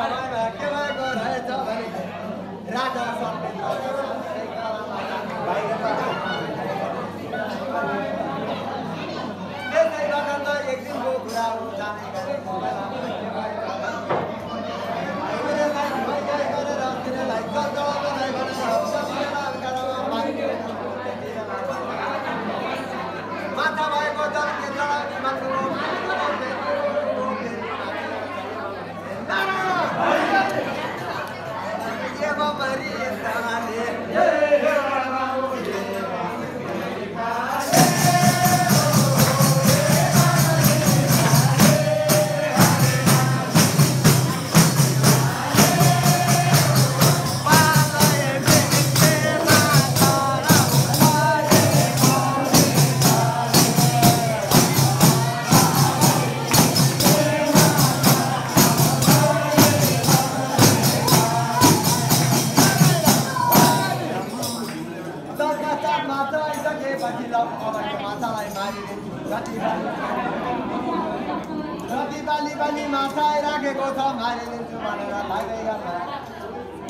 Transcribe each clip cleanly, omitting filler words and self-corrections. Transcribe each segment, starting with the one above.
समयमा के भएको रहेछ भने राजा त्यसै गर्दा एक दिनको कुरा जाने गरे माथा भएको जल के चढाउने मान्छे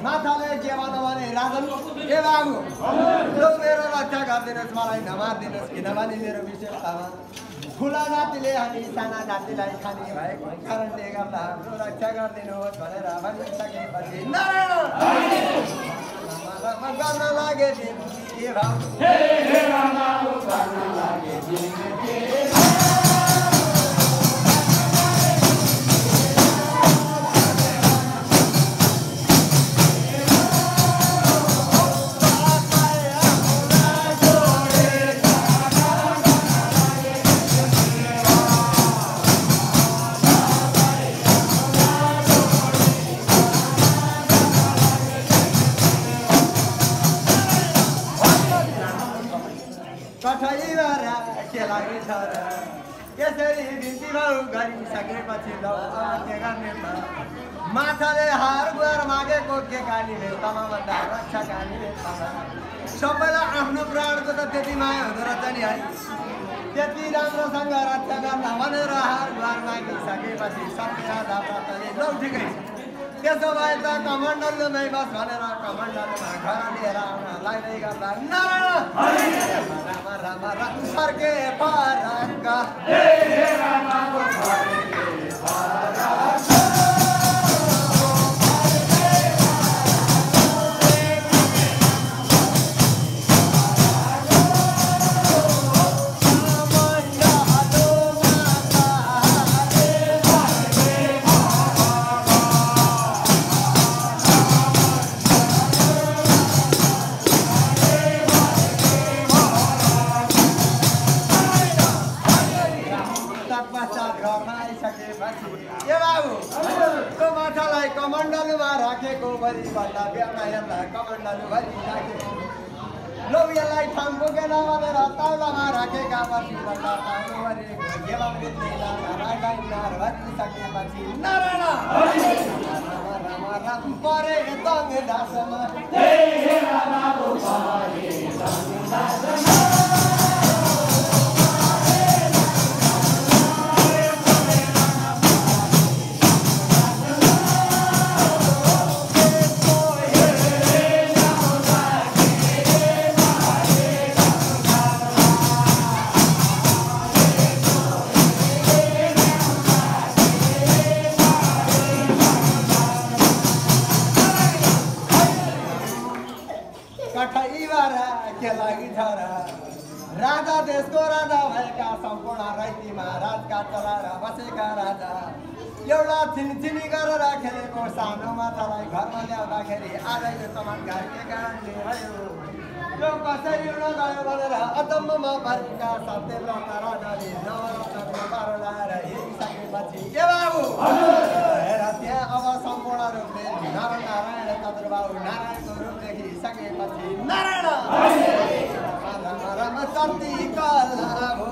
माथाले के भन्नु भने राजन के बाबु लौ मेरो रक्षा गरिदिनुहोस् मलाई नमारिदिनुहोस् किनभने मेरो विशेषतामा ठुला जातिले हामी साना जातिलाई खाने भएको कारणले गर्दा हाम्रो रक्षा गरिदिनुहोस् भनेर भनिसकेपछि गर्न लागे के भाउ यसरी बिन्ती भाउ गरिसकेपछि के गर्ने माछाले हार गुहार मागेको के गालीले तमाभन्दा रक्षा गालीले सबैलाई आफ्नो प्राणको त त्यति माया हुँदो रहेछ नि है त्यति राम्रोसँग रक्षा गर्न भनेर हार गुहार मागिसकेपछि सत्यराजा व्रतले लौ ठिकै त्यसो भए त कमण्डलमै बस भनेर कमण्डलमा घर लिएर आउन लाग्दै गर्दा राम राम फर्के फरक कमण्डलमा राखेको भरि भन्दा बेलायतमा कमण्डल भरि राखेको लौ यसलाई ठाउँ पुगेन भनेर तौलामा राखेका पछि भन्दा ताउलो भरि भरिसकेपछि नारायण राम राम परे दङ दासमा राजा देशको राजा भएका सम्पूर्ण रैती महाराजका चलाएर बसेका राजा एउटा छिनछिनी गरेर खेलेको सानो माछालाई घरमा ल्याउँदाखेरि आजको चमत्कार के कारणले भयो यो कसरी उड्न गयो भनेर अचम्ममा परेका सत्यव्रत राजाले नवरत्नको पारो लाएर हेरिसकेपछि के बाबु हेर त्यहाँ अब सम्पूर्ण रूपले नरनारायण चतुर्बाहु नारायणको रूप देखिसकेपछि नारायण राम शक्ति कला हो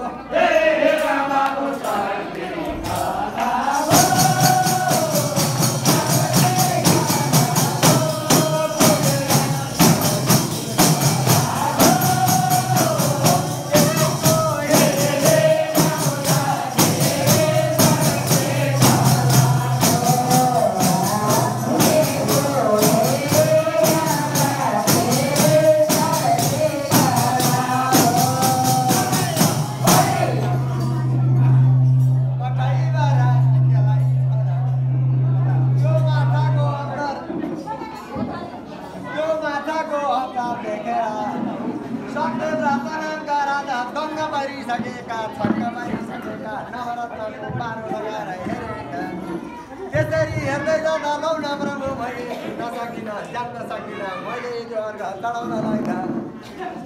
पारो लगाएर हेरेका त्यसरी हेर्दै जाँदा लौन प्रभु मैले नसकिन जान्न सकिन मैले यो अर्घ चढाउनलाई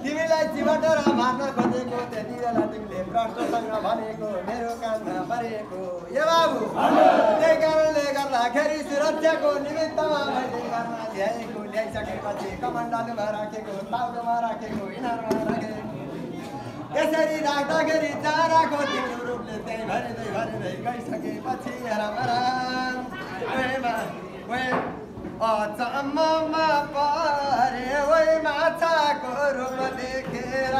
तिमीलाई चिबटेर मार्न खोजेको त्यति बेला तिमीले प्रश्नसँग भनेको मेरो कानमा परेको ए बाबु त्यही कारणले गर्दाखेरि सुरक्षाको निमित्तमा मैले घरमा ल्याइसकेपछि कमण्डलमा राखेको ताउलोमा राखेको इनारमा राखेको यसरी राख्दाखेरि चाराको तिम्रो रूपले त्यही भरिँदै गइसकेपछि अचम्ममा परे ओइ माछाको रूप देखेर